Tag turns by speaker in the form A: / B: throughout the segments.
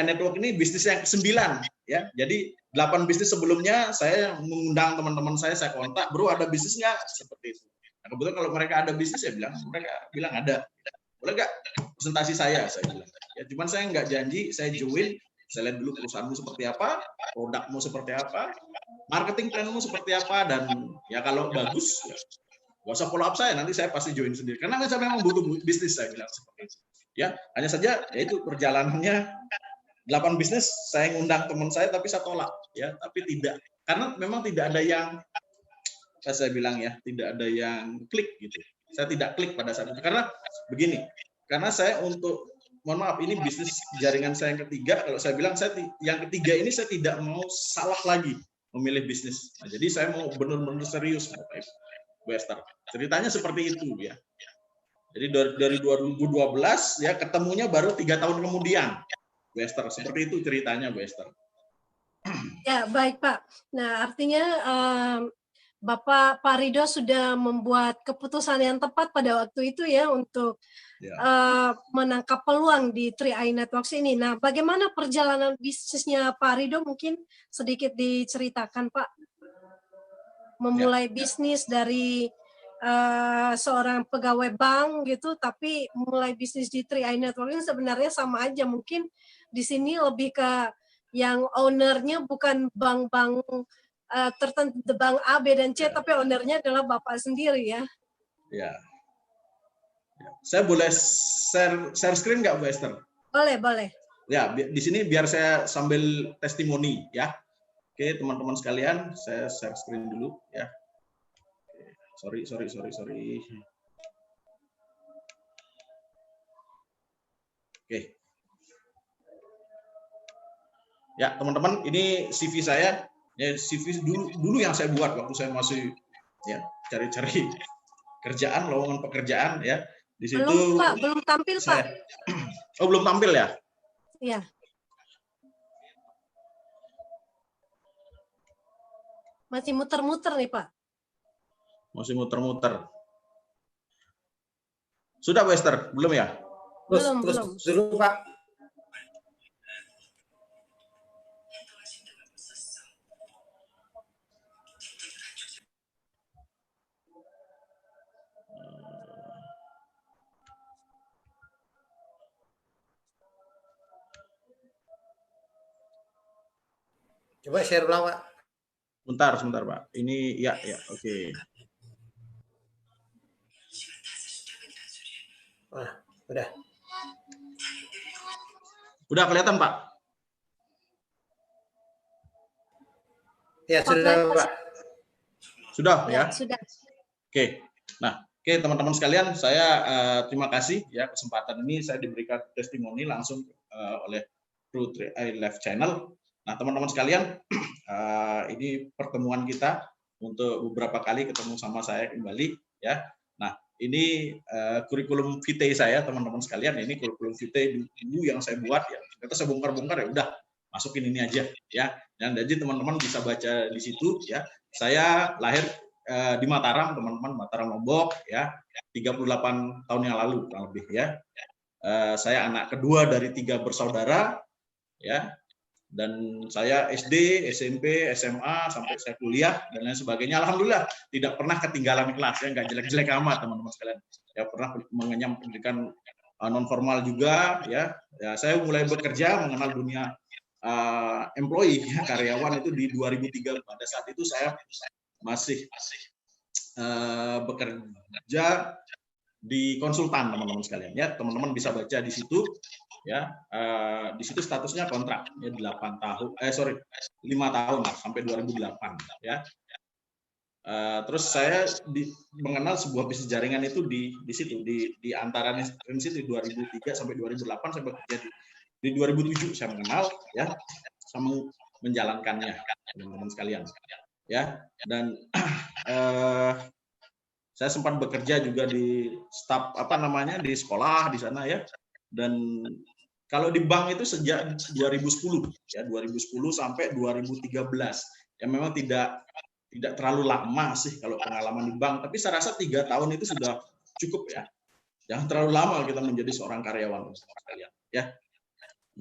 A: Network ini bisnis yang ke-9 ya. Jadi 8 bisnis sebelumnya saya mengundang teman-teman saya kontak, bro ada bisnis nggak? Seperti itu. Nah, kebetulan kalau mereka ada bisnis mereka bilang ada. Boleh nggak presentasi saya bilang. Ya, cuman saya nggak janji, saya join, saya lihat dulu perusahaanmu seperti apa, produkmu seperti apa, marketing planmu seperti apa, dan ya kalau bagus, ya, nggak usah follow up saya, nanti saya pasti join sendiri. Karena saya memang butuh bisnis, saya bilang seperti itu. Ya, hanya saja ya itu perjalanannya 8 bisnis saya ngundang teman saya tapi saya tolak ya, tapi tidak, karena memang tidak ada yang saya bilang ya, tidak ada yang klik gitu. Saya tidak klik pada saat itu karena begini, karena saya untuk mohon maaf ini bisnis jaringan saya yang ketiga, kalau saya bilang saya yang ketiga ini saya tidak mau salah lagi memilih bisnis. Nah, jadi saya mau benar-benar serius Bu Esther. Ceritanya seperti itu ya. Jadi dari 2012 ya ketemunya baru 3 tahun kemudian. Bu Esther, seperti itu ceritanya Bu Esther.
B: Ya, baik Pak. Nah, artinya Pak Rido sudah membuat keputusan yang tepat pada waktu itu ya untuk menangkap peluang di 3i Networks ini. Nah, bagaimana perjalanan bisnisnya Pak Rido, mungkin sedikit diceritakan Pak? Memulai bisnis dari seorang pegawai bank gitu, tapi mulai bisnis di 3i Network ini sebenarnya sama aja. Mungkin di sini lebih ke yang ownernya bukan bank-bank tertentu, bank A, B, dan C, tapi ownernya adalah Bapak sendiri ya.
A: Ya. Saya boleh share screen nggak Bu Esther?
B: Boleh, boleh.
A: Ya, di sini biar saya sambil testimoni ya. Oke, teman-teman sekalian, saya share screen dulu ya. Sorry. Oke. Ya, teman-teman, ini CV saya. Ya, CV dulu yang saya buat waktu saya masih ya cari-cari kerjaan, lowongan pekerjaan ya. Di situ
B: belum Pak, belum tampil Pak.
A: Oh, belum tampil ya?
B: Iya. Masih muter-muter nih Pak.
A: Masih muter-muter. Sudah Bu Esther? Belum ya?
B: Belum.
C: Dulu Pak. Coba share ulang Pak.
A: Sebentar Pak. Ini ya, oke.
C: Wah, udah.
A: Udah kelihatan Pak?
C: Ya, sudah Pak.
A: Sudah ya?
B: Sudah.
A: Oke. Nah, oke teman-teman sekalian, saya terima kasih ya kesempatan ini saya diberikan testimoni langsung oleh Kru 3i Live Channel. Nah, teman-teman sekalian, ini pertemuan kita untuk beberapa kali ketemu sama saya kembali ya. Nah, ini kurikulum vitae saya teman-teman sekalian. Ini kurikulum vitae dulu yang saya buat ya. Ternyata saya bongkar-bongkar ya udah masukin ini aja ya. Dan jadi teman-teman bisa baca di situ ya. Saya lahir di Mataram, teman-teman, Mataram Lombok ya. 38 tahun yang lalu kurang lebih ya. Saya anak kedua dari 3 bersaudara ya. Dan saya SD, SMP, SMA sampai saya kuliah dan lain sebagainya. Alhamdulillah tidak pernah ketinggalan kelas ya, nggak jelek-jelek amat teman-teman sekalian. Ya pernah mengenyam pendidikan non formal juga ya. Ya saya mulai bekerja mengenal dunia employee ya, karyawan itu di 2003. Pada saat itu saya masih bekerja di konsultan teman-teman sekalian ya. Teman-teman bisa baca di situ. Ya, di situ statusnya kontrak ya 5 tahun lah, sampai 2008 ya. Terus saya mengenal sebuah bisnis jaringan itu di situ di antara situ di 2003 sampai 2008 saya bekerja di 2007 saya mengenal ya sama menjalankannya teman-teman sekalian ya. Dan saya sempat bekerja juga di staf di sekolah di sana ya. Dan kalau di bank itu sejak 2010 ya 2010 sampai 2013 ya, memang tidak terlalu lama sih kalau pengalaman di bank, tapi saya rasa 3 tahun itu sudah cukup ya. Jangan terlalu lama kita menjadi seorang karyawan sekalian ya.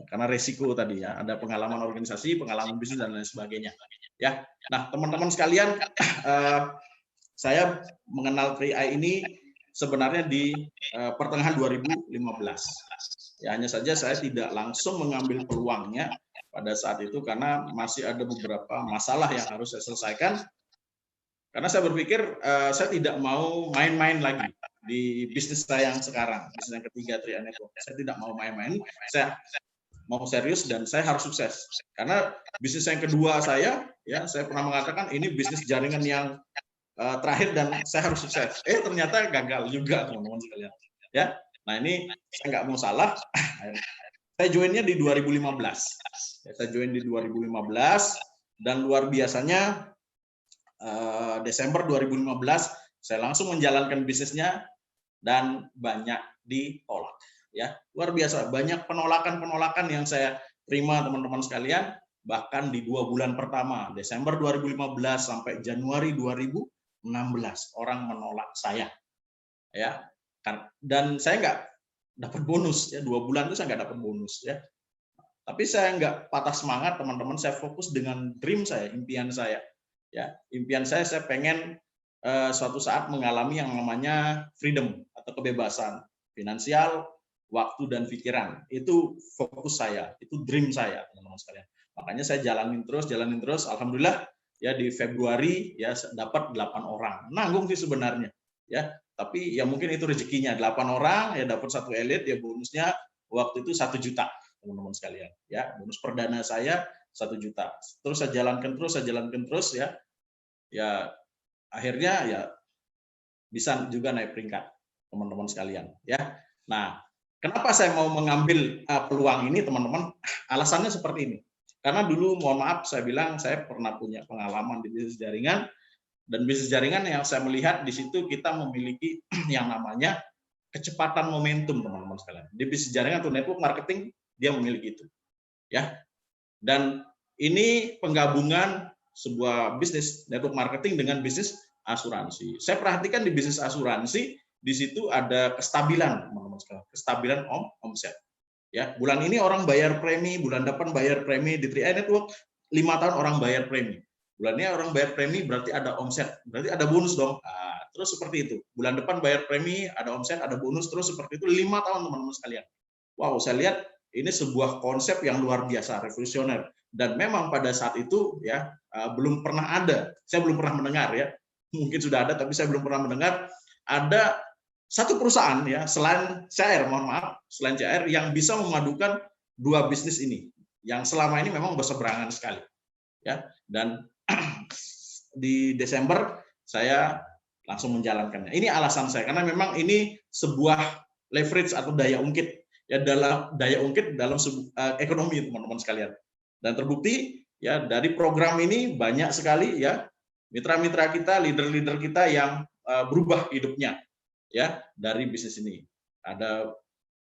A: karena resiko tadi ya, ada pengalaman organisasi, pengalaman bisnis dan lain sebagainya. Ya, nah teman-teman sekalian, saya mengenal 3i ini sebenarnya di pertengahan 2015. Ya, hanya saja saya tidak langsung mengambil peluangnya pada saat itu karena masih ada beberapa masalah yang harus saya selesaikan. Karena saya berpikir saya tidak mau main-main lagi di bisnis saya yang sekarang, bisnis yang ketiga 3i Network. Saya tidak mau main-main, saya mau serius dan saya harus sukses. Karena bisnis yang kedua saya, ya saya pernah mengatakan ini bisnis jaringan yang terakhir dan saya harus sukses. Ternyata gagal juga teman-teman sekalian. Ya, nah ini saya nggak mau salah. Saya joinnya di 2015. Ya, saya join di 2015 dan luar biasanya Desember 2015 saya langsung menjalankan bisnisnya dan banyak ditolak. Ya, luar biasa banyak penolakan yang saya terima teman-teman sekalian. Bahkan di 2 bulan pertama, Desember 2015 sampai Januari 2016 orang menolak saya. Ya, dan saya nggak dapat bonus ya, 2 bulan itu saya nggak dapat bonus ya. Tapi saya nggak patah semangat teman-teman, saya fokus dengan dream saya, impian saya. Ya, impian saya pengen suatu saat mengalami yang namanya freedom atau kebebasan finansial, waktu dan pikiran. Itu fokus saya, itu dream saya teman-teman sekalian. Makanya saya jalanin terus. Alhamdulillah ya di Februari ya dapat 8 orang. Nanggung sih sebenarnya ya, tapi ya mungkin itu rezekinya 8 orang ya dapat 1 elit ya, bonusnya waktu itu 1 juta teman-teman sekalian ya. Bonus perdana saya 1 juta. Terus saya jalankan terus ya. Ya akhirnya ya bisa juga naik peringkat teman-teman sekalian ya. Nah, kenapa saya mau mengambil peluang ini teman-teman? Alasannya seperti ini. Karena dulu mohon maaf saya bilang saya pernah punya pengalaman di bisnis jaringan, dan bisnis jaringan yang saya melihat di situ kita memiliki yang namanya kecepatan momentum teman-teman sekalian. Di bisnis jaringan atau network marketing dia memiliki itu. Ya. Dan ini penggabungan sebuah bisnis network marketing dengan bisnis asuransi. Saya perhatikan di bisnis asuransi di situ ada kestabilan teman-teman sekalian, kestabilan omset. Ya, bulan ini orang bayar premi, bulan depan bayar premi di 3i Network, 5 tahun orang bayar premi. Bulan ini orang bayar premi berarti ada omset, berarti ada bonus dong. Nah, terus seperti itu. Bulan depan bayar premi, ada omset, ada bonus, terus seperti itu 5 tahun teman-teman sekalian. Wow, saya lihat ini sebuah konsep yang luar biasa, revolusioner. Dan memang pada saat itu ya belum pernah ada, saya belum pernah mendengar ya. Mungkin sudah ada tapi saya belum pernah mendengar ada satu perusahaan ya selain CR, mohon maaf, selain CR yang bisa memadukan 2 bisnis ini yang selama ini memang berseberangan sekali ya. Dan di Desember saya langsung menjalankannya. Ini alasan saya karena memang ini sebuah leverage atau daya ungkit ya, dalam daya ungkit dalam ekonomi teman-teman sekalian. Dan terbukti ya dari program ini banyak sekali ya mitra-mitra kita, leader-leader kita yang berubah hidupnya ya dari bisnis ini. Ada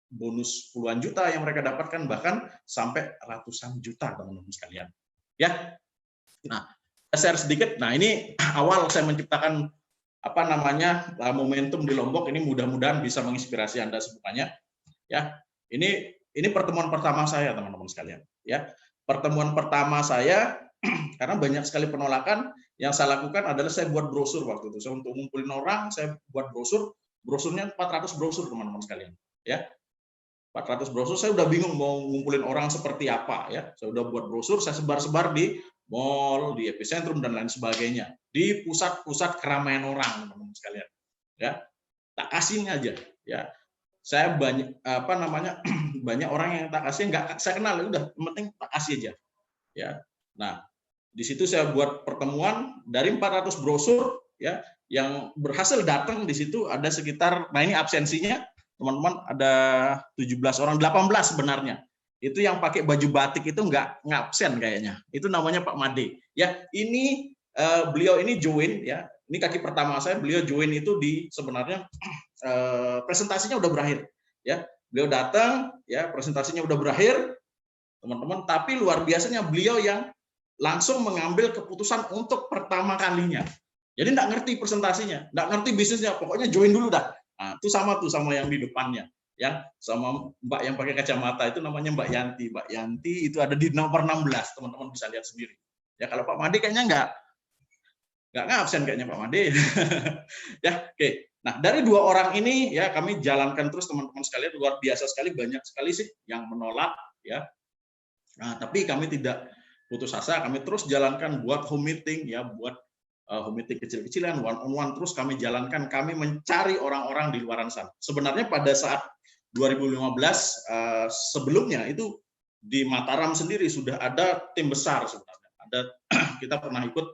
A: bonus puluhan juta yang mereka dapatkan, bahkan sampai ratusan juta teman-teman sekalian ya. Nah, saya share sedikit. Nah, ini awal saya menciptakan apa namanya momentum di Lombok ini, mudah-mudahan bisa menginspirasi Anda semuanya ya. Ini pertemuan pertama saya teman-teman sekalian ya. Pertemuan pertama saya karena banyak sekali penolakan, yang saya lakukan adalah saya buat brosur waktu itu. Saya untuk ngumpulin orang, saya buat brosur. Brosurnya 400 brosur teman-teman sekalian ya. 400 brosur, saya udah bingung mau ngumpulin orang seperti apa ya. Saya udah buat brosur, saya sebar-sebar di mall, di epicentrum dan lain sebagainya, di pusat-pusat keramaian orang teman-teman sekalian ya. Tak kasih aja ya. Saya banyak banyak orang yang tak kasih nggak saya kenal, udah yang penting tak kasih aja ya. Nah, di situ saya buat pertemuan dari 400 brosur ya, yang berhasil datang di situ ada sekitar, nah ini absensinya teman-teman ada 17 orang, 18 sebenarnya. Itu yang pakai baju batik itu nggak absen kayaknya. Itu namanya Pak Made. Ya, ini beliau ini join ya. Ini kaki pertama saya, beliau join itu di sebenarnya presentasinya udah berakhir ya. Beliau datang ya, presentasinya udah berakhir teman-teman, tapi luar biasanya beliau yang langsung mengambil keputusan untuk pertama kalinya. Jadi nggak ngerti presentasinya, nggak ngerti bisnisnya, pokoknya join dulu dah. Nah, itu sama yang di depannya. ya, sama Mbak yang pakai kacamata itu namanya Mbak Yanti. Mbak Yanti itu ada di nomor 16, teman-teman bisa lihat sendiri. Ya, kalau Pak Made kayaknya nggak ngabsen kayaknya Pak Made. Ya, oke. Nah, dari dua orang ini ya kami jalankan terus teman-teman sekalian, luar biasa sekali, banyak sekali sih yang menolak ya. Nah, tapi kami tidak putus asa, kami terus jalankan buat home meeting ya, buat home meeting kecil-kecilan, one on one, terus kami jalankan, kami mencari orang-orang di luar sana. Sebenarnya pada saat 2015 sebelumnya itu di Mataram sendiri sudah ada tim besar sebenarnya. Ada kita pernah ikut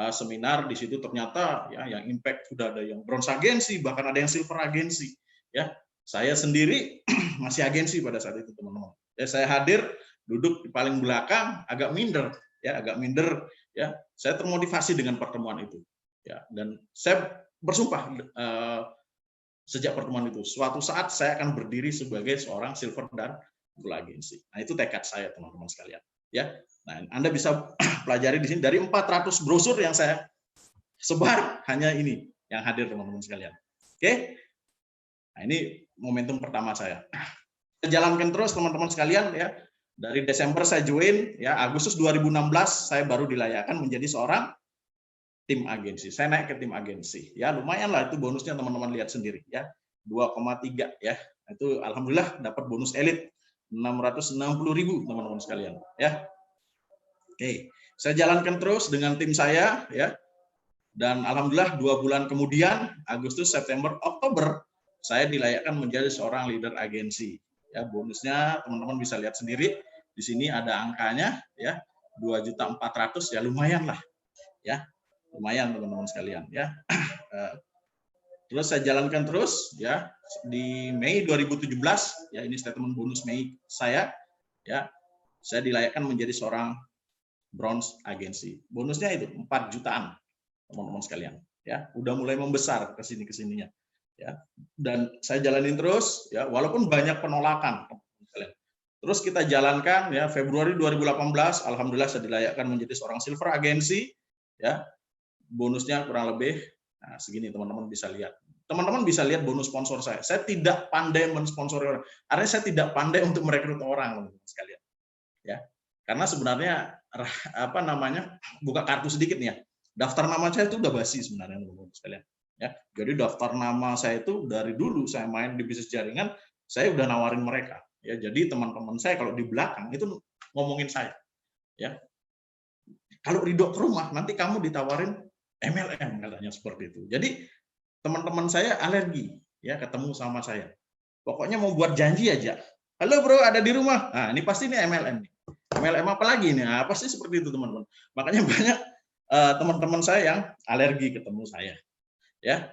A: seminar di situ, ternyata ya yang impact sudah ada yang bronze agensi, bahkan ada yang silver agensi ya. Saya sendiri masih agensi pada saat itu teman-teman. Ya, saya hadir duduk di paling belakang, agak minder ya, ya. Saya termotivasi dengan pertemuan itu ya, dan saya bersumpah sejak pertemuan itu suatu saat saya akan berdiri sebagai seorang silver dan gold agensi. Nah, itu tekad saya teman-teman sekalian ya. Nah, Anda bisa pelajari di sini dari 400 brosur yang saya sebar, hanya ini yang hadir teman-teman sekalian. Oke. Nah, ini momentum pertama saya. Jalankan terus teman-teman sekalian ya. Dari Desember saya join ya, Agustus 2016 saya baru dilayakkan menjadi seorang tim agensi. Saya naik ke tim agensi. Ya, lumayan lah itu bonusnya teman-teman lihat sendiri ya. 2,3 ya. Itu alhamdulillah dapat bonus elit 660.000 teman-teman sekalian ya. Oke, saya jalankan terus dengan tim saya ya, dan alhamdulillah 2 bulan kemudian, Agustus, September, Oktober, saya dilayakkan menjadi seorang leader agensi. Ya, bonusnya teman-teman bisa lihat sendiri, di sini ada angkanya ya, 2.400.000 ya, lumayan lah ya, lumayan teman-teman sekalian ya. Terus saya jalankan terus ya, di Mei 2017 ya, ini statement bonus Mei saya ya, saya dilayakkan menjadi seorang bronze agensi. Bonusnya itu 4 jutaan teman-teman sekalian ya, udah mulai membesar ke sininya ya, dan saya jalanin terus ya, walaupun banyak penolakan teman-teman sekalian. Terus kita jalankan ya, Februari 2018 alhamdulillah saya dilayakkan menjadi seorang silver agensi ya, bonusnya kurang lebih nah segini, teman-teman bisa lihat. Teman-teman bisa lihat bonus sponsor saya. Saya tidak pandai mensponsori orang, artinya saya tidak pandai untuk merekrut orang teman-teman sekalian ya. Karena sebenarnya apa namanya, buka kartu sedikit nih ya, daftar nama saya itu udah basi sebenarnya teman-teman sekalian ya. Jadi daftar nama saya itu dari dulu saya main di bisnis jaringan, saya udah nawarin mereka ya. Jadi teman-teman saya kalau di belakang itu ngomongin saya ya, kalau Ridho ke rumah nanti kamu ditawarin MLM katanya, seperti itu. Jadi teman-teman saya alergi ya ketemu sama saya, pokoknya mau buat janji aja, halo bro ada di rumah, nah ini pasti ini MLM nih. MLM apa lagi nih? Nah, pasti seperti itu teman-teman. Makanya banyak teman-teman saya yang alergi ketemu saya, ya.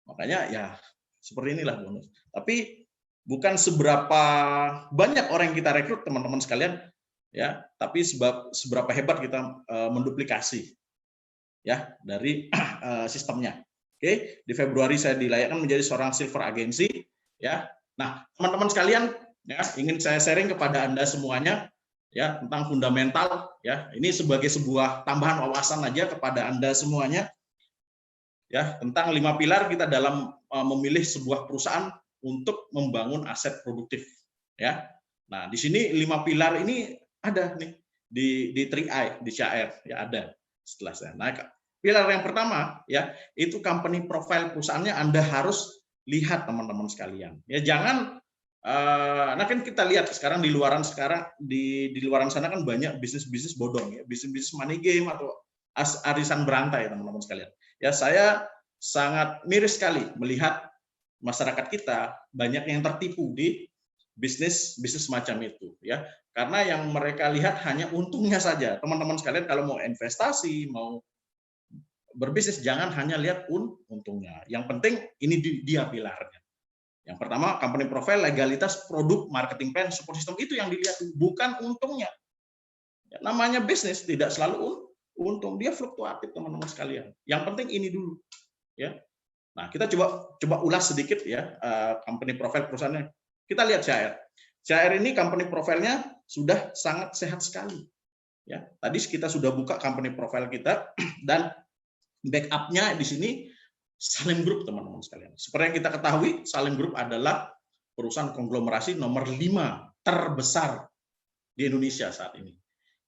A: Makanya ya seperti inilah bonus. Tapi bukan seberapa banyak orang yang kita rekrut teman-teman sekalian, ya. Tapi seberapa hebat kita menduplikasi, ya, dari sistemnya. Oke, di Februari saya dilayakkan menjadi seorang silver agensi, ya. Nah, teman-teman sekalian, ya, ingin saya sharing kepada Anda semuanya. Ya, tentang fundamental ya, ini sebagai sebuah tambahan wawasan aja kepada Anda semuanya ya, tentang 5 pilar kita dalam memilih sebuah perusahaan untuk membangun aset produktif ya. Nah, di sini 5 pilar ini ada nih di 3I di CR ya, ada setelah saya. Nah, pilar yang pertama ya, itu company profile perusahaannya Anda harus lihat teman-teman sekalian. Ya, jangan nah kan kita lihat sekarang di luaran sana kan banyak bisnis bodong ya, bisnis money game atau arisan berantai teman-teman sekalian. Ya, saya sangat miris sekali melihat masyarakat kita banyak yang tertipu di bisnis semacam itu ya, karena yang mereka lihat hanya untungnya saja. Teman-teman sekalian kalau mau investasi, mau berbisnis jangan hanya lihat untungnya. Yang penting ini dia pilarnya. Yang pertama, company profile, legalitas, produk, marketing plan, support system, itu yang dilihat, bukan untungnya. Ya, namanya bisnis tidak selalu untung, dia fluktuatif teman-teman sekalian. Yang penting ini dulu, ya. Nah, kita coba ulas sedikit ya, company profile perusahaannya. Kita lihat CR. CR ini company profile-nya sudah sangat sehat sekali. Ya, tadi kita sudah buka company profile kita dan backup-nya di sini Salim Group teman-teman sekalian. Seperti yang kita ketahui, Salim Group adalah perusahaan konglomerasi nomor 5 terbesar di Indonesia saat ini.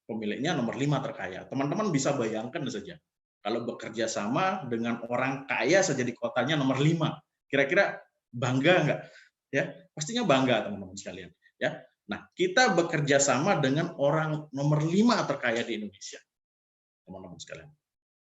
A: Pemiliknya nomor 5 terkaya. Teman-teman bisa bayangkan saja, kalau bekerja sama dengan orang kaya saja di kotanya nomor 5, kira-kira bangga nggak? Ya, pastinya bangga teman-teman sekalian. Ya, nah kita bekerja sama dengan orang nomor 5 terkaya di Indonesia, teman-teman sekalian.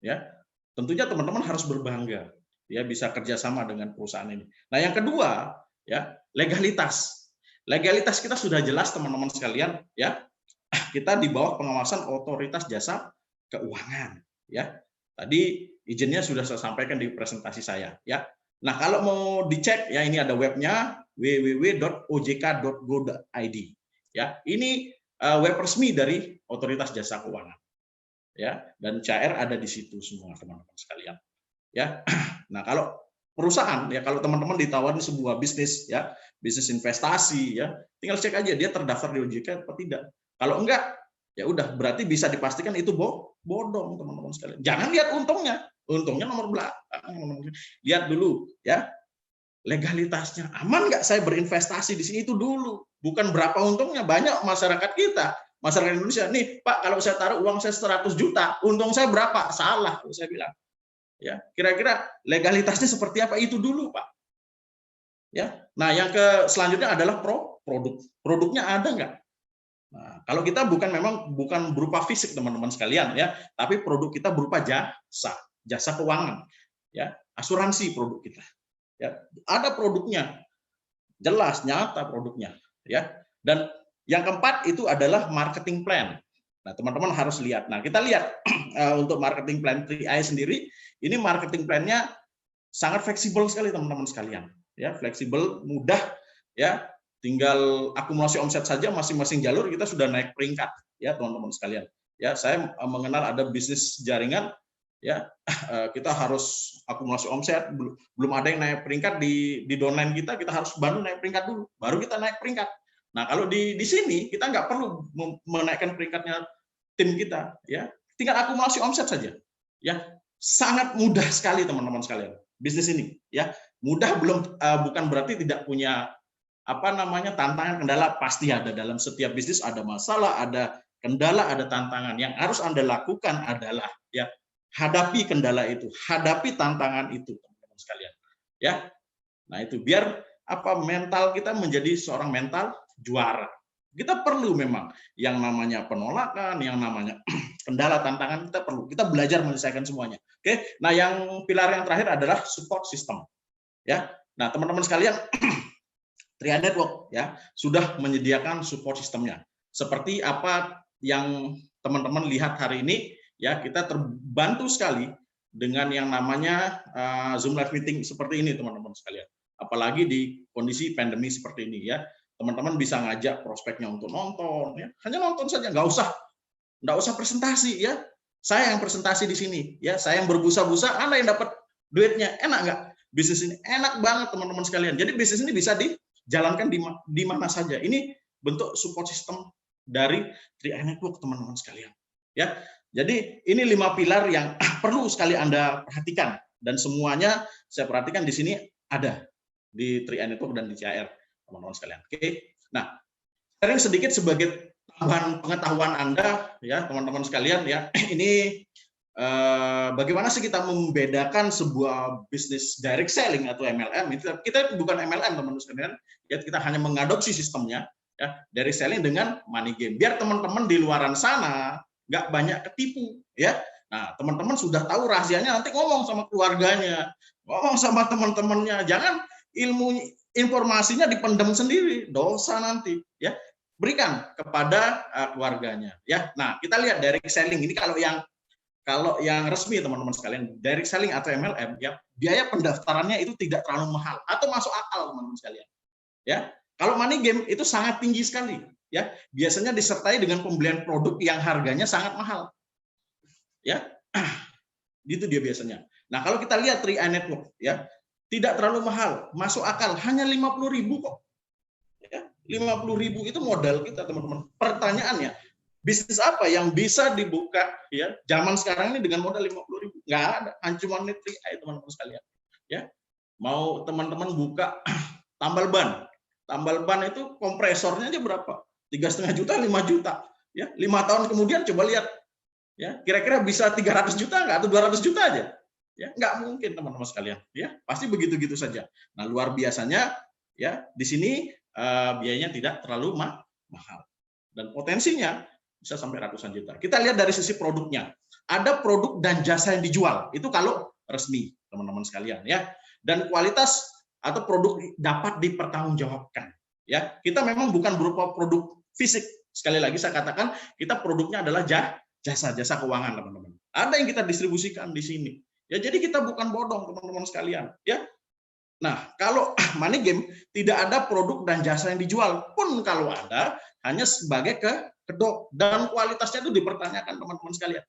A: Ya, tentunya teman-teman harus berbangga, ya bisa kerjasama dengan perusahaan ini. Nah, yang kedua, ya legalitas. Legalitas kita sudah jelas teman-teman sekalian, ya. Kita di bawah pengawasan Otoritas Jasa Keuangan, ya. Tadi izinnya sudah saya sampaikan di presentasi saya, ya. Nah, kalau mau dicek, ya ini ada webnya www.ojk.go.id, ya. Ini web resmi dari Otoritas Jasa Keuangan, ya. Dan CR ada di situ semua teman-teman sekalian, ya. Nah, kalau perusahaan, ya kalau teman-teman ditawarin sebuah bisnis, ya bisnis investasi, ya tinggal cek aja dia terdaftar di OJK atau tidak. Kalau enggak, ya udah berarti bisa dipastikan itu bodong teman-teman sekalian. Jangan lihat untungnya nomor belakang. Lihat dulu ya legalitasnya, aman nggak saya berinvestasi di sini, itu dulu. Bukan berapa untungnya. Banyak masyarakat kita, masyarakat Indonesia, nih Pak kalau saya taruh uang saya 100 juta, untung saya berapa? Salah, saya bilang. Ya, kira-kira legalitasnya seperti apa, itu dulu Pak. Ya, nah yang selanjutnya adalah produk. Produknya ada nggak? Nah, kalau kita bukan berupa fisik teman-teman sekalian, ya, tapi produk kita berupa jasa keuangan, ya, asuransi produk kita, ya, ada produknya, jelas nyata produknya, ya. Dan yang keempat itu adalah marketing plan. Nah, teman-teman harus lihat. Nah, kita lihat untuk marketing plan 3i sendiri, ini marketing plan-nya sangat fleksibel sekali teman-teman sekalian, ya, fleksibel, mudah, ya. Tinggal akumulasi omset saja masing-masing jalur kita sudah naik peringkat, ya teman-teman sekalian. Ya, saya mengenal ada bisnis jaringan, ya kita harus akumulasi omset, belum ada yang naik peringkat di downline kita harus baru naik peringkat dulu, baru kita naik peringkat. Nah, kalau di sini kita nggak perlu menaikkan peringkatnya tim kita, ya tinggal akumulasi omset saja, ya sangat mudah sekali teman-teman sekalian bisnis ini, ya mudah, bukan berarti tidak punya tantangan, kendala, pasti ada. Dalam setiap bisnis ada masalah, ada kendala, ada tantangan. Yang harus Anda lakukan adalah ya hadapi kendala itu, hadapi tantangan itu teman-teman sekalian. Ya. Nah, itu biar mental kita menjadi seorang mental juara. Kita perlu memang yang namanya penolakan, yang namanya kendala, tantangan, kita perlu. Kita belajar menyelesaikan semuanya. Oke. Nah, yang pilar yang terakhir adalah support system. Ya. Nah, teman-teman sekalian, 3i Network ya sudah menyediakan support sistemnya. Seperti apa yang teman-teman lihat hari ini, ya kita terbantu sekali dengan yang namanya Zoom live meeting seperti ini teman-teman sekalian. Apalagi di kondisi pandemi seperti ini, ya teman-teman bisa ngajak prospeknya untuk nonton, ya hanya nonton saja, nggak usah presentasi, ya saya yang presentasi di sini, ya saya yang berbusa-busa, Anda yang dapat duitnya. Enak nggak? Bisnis ini enak banget teman-teman sekalian. Jadi bisnis ini bisa dijalankan di mana saja. Ini bentuk support system dari 3i Network teman-teman sekalian. Ya, jadi ini 5 pilar yang perlu sekali Anda perhatikan, dan semuanya saya perhatikan di sini ada di 3i Network dan di CR teman-teman sekalian. Oke. Nah, sharing sedikit sebagai tambahan pengetahuan Anda ya teman-teman sekalian ya. Ini bagaimana sih kita membedakan sebuah bisnis direct selling atau MLM? Kita bukan MLM teman-teman sekalian, ya kita hanya mengadopsi sistemnya ya dari selling dengan money game. Biar teman-teman di luaran sana nggak banyak ketipu ya. Nah, teman-teman sudah tahu rahasianya, nanti ngomong sama keluarganya, ngomong sama teman-temannya. Jangan informasinya dipendam sendiri, dosa nanti ya. Berikan kepada keluarganya ya. Nah, kita lihat direct selling ini, kalau yang resmi teman-teman sekalian, direct selling atau MLM, ya biaya pendaftarannya itu tidak terlalu mahal atau masuk akal teman-teman sekalian. Ya, kalau money game itu sangat tinggi sekali. Ya, biasanya disertai dengan pembelian produk yang harganya sangat mahal. Ya, itu dia biasanya. Nah, kalau kita lihat 3i Network, ya tidak terlalu mahal, masuk akal, hanya 50.000 kok. Ya, 50.000 itu modal kita teman-teman. Pertanyaannya, bisnis apa yang bisa dibuka ya zaman sekarang ini dengan modal 50.000? Nggak ada, cuma 3i teman-teman sekalian. Ya, mau teman-teman buka tambal ban, tambal ban itu kompresornya aja berapa? 3,5 juta, 5 juta. Ya, 5 tahun kemudian coba lihat, ya kira-kira bisa 300 juta nggak atau 200 juta aja? Ya, nggak mungkin teman-teman sekalian. Ya, pasti begitu-gitu saja. Nah, luar biasanya, ya di sini biayanya tidak terlalu mahal dan potensinya bisa sampai ratusan juta. Kita lihat dari sisi produknya. Ada produk dan jasa yang dijual. Itu kalau resmi, teman-teman sekalian, ya. Dan kualitas atau produk dapat dipertanggungjawabkan. Ya, kita memang bukan berupa produk fisik. Sekali lagi saya katakan, kita produknya adalah jasa keuangan, teman-teman. Ada yang kita distribusikan di sini. Ya, jadi kita bukan bodong, teman-teman sekalian. Ya. Nah, kalau money game tidak ada produk dan jasa yang dijual, pun kalau ada hanya sebagai kedok dan kualitasnya itu dipertanyakan, teman-teman sekalian.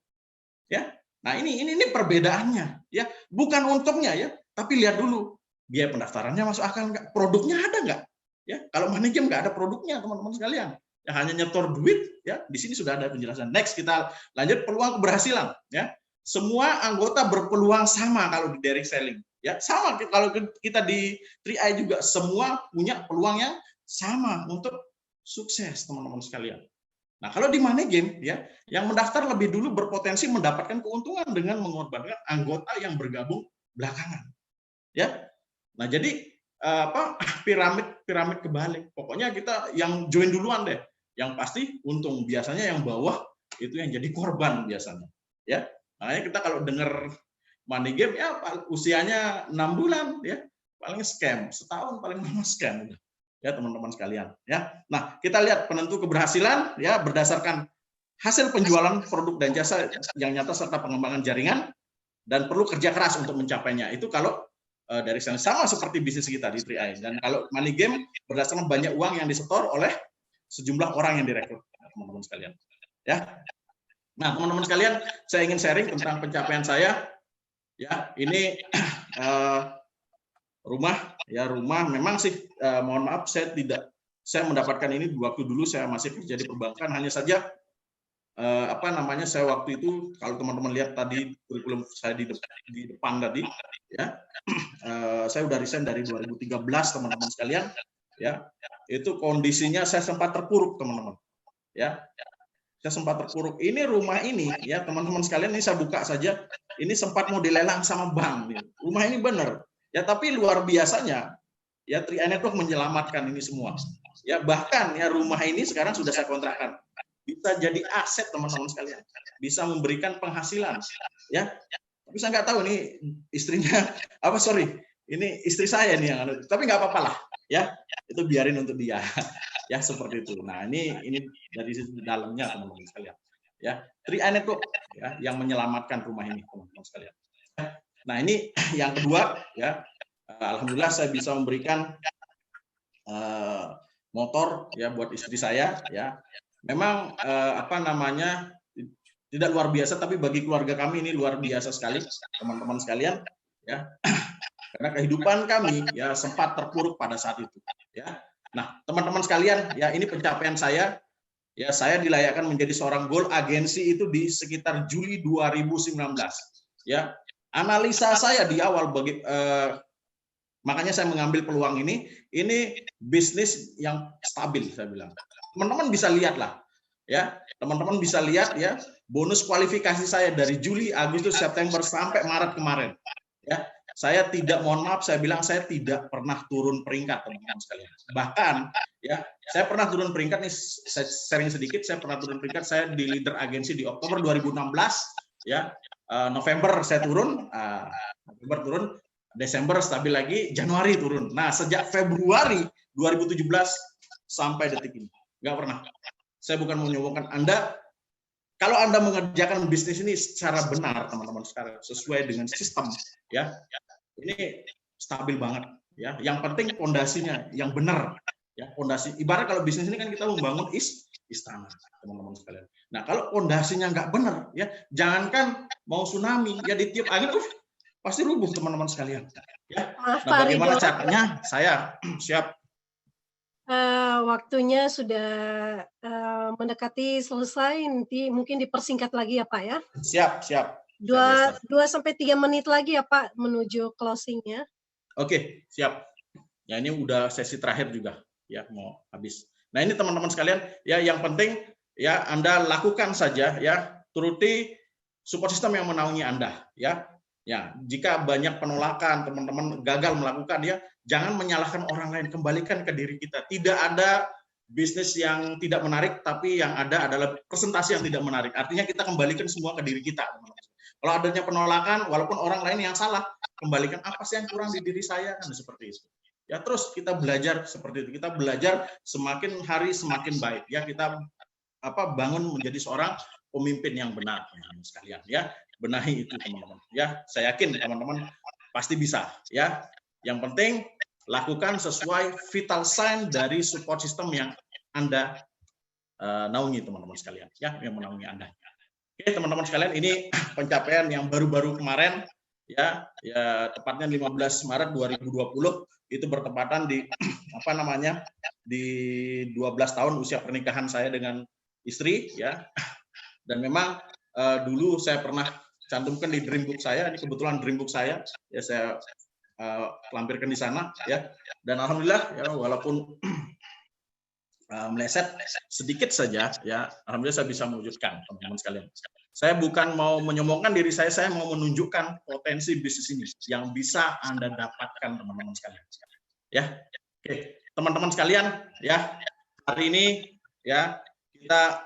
A: Ya. Nah, ini perbedaannya, ya. Bukan untungnya, ya, tapi lihat dulu biaya pendaftarannya masuk akal nggak? Produknya ada nggak? Ya, kalau money game nggak ada produknya, teman-teman sekalian. Ya, hanya nyetor duit, ya. Di sini sudah ada penjelasan. Next kita lanjut peluang keberhasilan, ya. Semua anggota berpeluang sama kalau di direct selling. Ya, sama kalau kita di 3i juga semua punya peluang yang sama untuk sukses, teman-teman sekalian. Nah, kalau di money game, ya, yang mendaftar lebih dulu berpotensi mendapatkan keuntungan dengan mengorbankan anggota yang bergabung belakangan. Ya. Nah, jadi piramid kebalik. Pokoknya kita yang join duluan deh. Yang pasti untung, biasanya yang bawah itu yang jadi korban biasanya. Ya. Makanya kita kalau dengar money game, ya usianya 6 bulan, ya paling scam, setahun paling lama scam, ya teman-teman sekalian. Ya, nah kita lihat penentu keberhasilan, ya berdasarkan hasil penjualan produk dan jasa yang nyata serta pengembangan jaringan dan perlu kerja keras untuk mencapainya. Itu kalau dari sana sama seperti bisnis kita di 3i. Dan kalau money game berdasarkan banyak uang yang disetor oleh sejumlah orang yang direkrut, teman-teman sekalian. Ya, nah teman-teman sekalian, saya ingin sharing tentang pencapaian saya. Ya, ini rumah memang sih mohon maaf saya mendapatkan ini waktu dulu saya masih kerja di perbankan, hanya saja saya waktu itu kalau teman-teman lihat tadi kurikulum saya di depan tadi, ya saya udah resign dari 2013, teman-teman sekalian, ya itu kondisinya saya sempat terpuruk, teman-teman, ya. Saya sempat terpuruk. Ini rumah ini, ya teman-teman sekalian, ini saya buka saja. Ini sempat mau dilelang sama bank. Rumah ini benar. Ya tapi luar biasanya, ya 3i Network menyelamatkan ini semua. Ya bahkan ya rumah ini sekarang sudah saya kontrakkan. Bisa jadi aset, teman-teman sekalian. Bisa memberikan penghasilan. Ya. Tapi saya nggak tahu nih istrinya ini istri saya nih yang tapi nggak apa-apa lah. Ya itu biarin untuk dia. Ya seperti itu. Nah ini dari sisi dalamnya, teman-teman sekalian. Ya 3i Network, ya yang menyelamatkan rumah ini, teman-teman sekalian. Nah ini yang kedua, ya alhamdulillah saya bisa memberikan motor ya buat istri saya. Ya memang tidak luar biasa, tapi bagi keluarga kami ini luar biasa sekali, teman-teman sekalian. Ya karena kehidupan kami ya sempat terpuruk pada saat itu. Ya. Nah, teman-teman sekalian, ya ini pencapaian saya. Ya, saya dilayakkan menjadi seorang gold agensi itu di sekitar Juli 2019. Ya, analisa saya di awal makanya saya mengambil peluang ini bisnis yang stabil, saya bilang. Teman-teman bisa lihat lah, ya, teman-teman bisa lihat ya bonus kualifikasi saya dari Juli, Agustus, September sampai Maret kemarin. Ya, saya tidak, mohon maaf, saya bilang saya tidak pernah turun peringkat, teman-teman sekalian. Bahkan, ya, saya pernah turun peringkat nih, saya sharing sedikit, saya pernah turun peringkat, saya di leader agensi di Oktober 2016, ya, November saya turun, November turun, Desember stabil lagi, Januari turun. Nah, sejak Februari 2017 sampai detik ini, nggak pernah. Saya bukan menyombongkan Anda. Kalau Anda mengerjakan bisnis ini secara benar, teman-teman sekarang sesuai dengan sistem, ya, ini stabil banget, ya. Yang penting pondasinya yang benar, ya. Pondasi. Ibarat kalau bisnis ini kan kita membangun istana, teman-teman sekalian. Nah, kalau pondasinya nggak benar, ya, jangankan mau tsunami, ya di tiap angin, pasti rubuh, teman-teman sekalian. Ya. Nah, bagaimana caranya? Saya siap.
B: Waktunya sudah mendekati selesai, nanti mungkin dipersingkat lagi ya Pak ya.
A: Siap.
B: 2-3 menit lagi ya Pak menuju closing-nya.
A: Oke, siap. Ya ini udah sesi terakhir juga. ya mau habis. Nah ini teman-teman sekalian, ya yang penting ya Anda lakukan saja ya, turuti support system yang menaungi Anda ya. Ya, jika banyak penolakan, teman-teman gagal melakukan ya, jangan menyalahkan orang lain, kembalikan ke diri kita. Tidak ada bisnis yang tidak menarik, tapi yang ada adalah presentasi yang tidak menarik. Artinya kita kembalikan semua ke diri kita, teman-teman. Kalau adanya penolakan, walaupun orang lain yang salah, kembalikan apa sih yang kurang di diri saya, kan seperti itu. Ya terus kita belajar seperti itu. Kita belajar semakin hari semakin baik. Ya kita bangun menjadi seorang pemimpin yang benar, teman-teman sekalian. Ya benahi itu, teman-teman. Ya saya yakin teman-teman pasti bisa. Ya yang penting lakukan sesuai vital sign dari support system yang Anda naungi, teman-teman sekalian. Ya yang menaungi Anda. Oke teman-teman sekalian, ini pencapaian yang baru-baru kemarin. Ya tepatnya 15 Maret 2020 itu bertepatan di di 12 tahun usia pernikahan saya dengan istri ya. Dan memang dulu saya pernah cantumkan di dream book saya, ini kebetulan dream book saya ya, saya lampirkan di sana ya. Dan alhamdulillah ya, walaupun meleset sedikit saja ya, alhamdulillah saya bisa mewujudkan, teman-teman sekalian. Saya bukan mau menyombongkan diri saya mau menunjukkan potensi bisnis ini yang bisa Anda dapatkan, teman-teman sekalian. Ya, oke, teman-teman sekalian, ya hari ini ya kita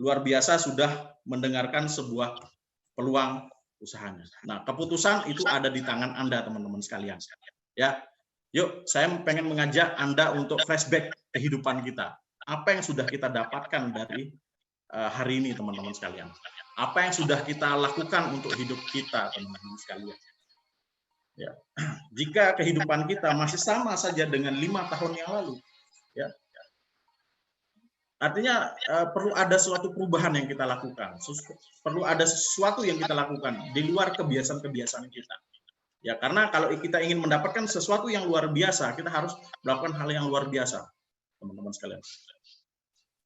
A: luar biasa sudah mendengarkan sebuah peluang usahanya. Nah, keputusan itu ada di tangan Anda, teman-teman sekalian. Ya, yuk, saya pengen mengajak Anda untuk flashback kehidupan kita. Apa yang sudah kita dapatkan dari hari ini, teman-teman sekalian? Apa yang sudah kita lakukan untuk hidup kita, teman-teman sekalian? Ya, jika kehidupan kita masih sama saja dengan 5 tahun yang lalu, ya, artinya perlu ada suatu perubahan yang kita lakukan, perlu ada sesuatu yang kita lakukan di luar kebiasaan-kebiasaan kita. Ya, karena kalau kita ingin mendapatkan sesuatu yang luar biasa, kita harus melakukan hal yang luar biasa, teman-teman sekalian.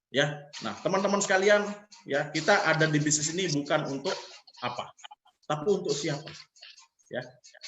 A: Ya, nah teman-teman sekalian, ya kita ada di bisnis ini bukan untuk apa, tapi untuk siapa. Ya,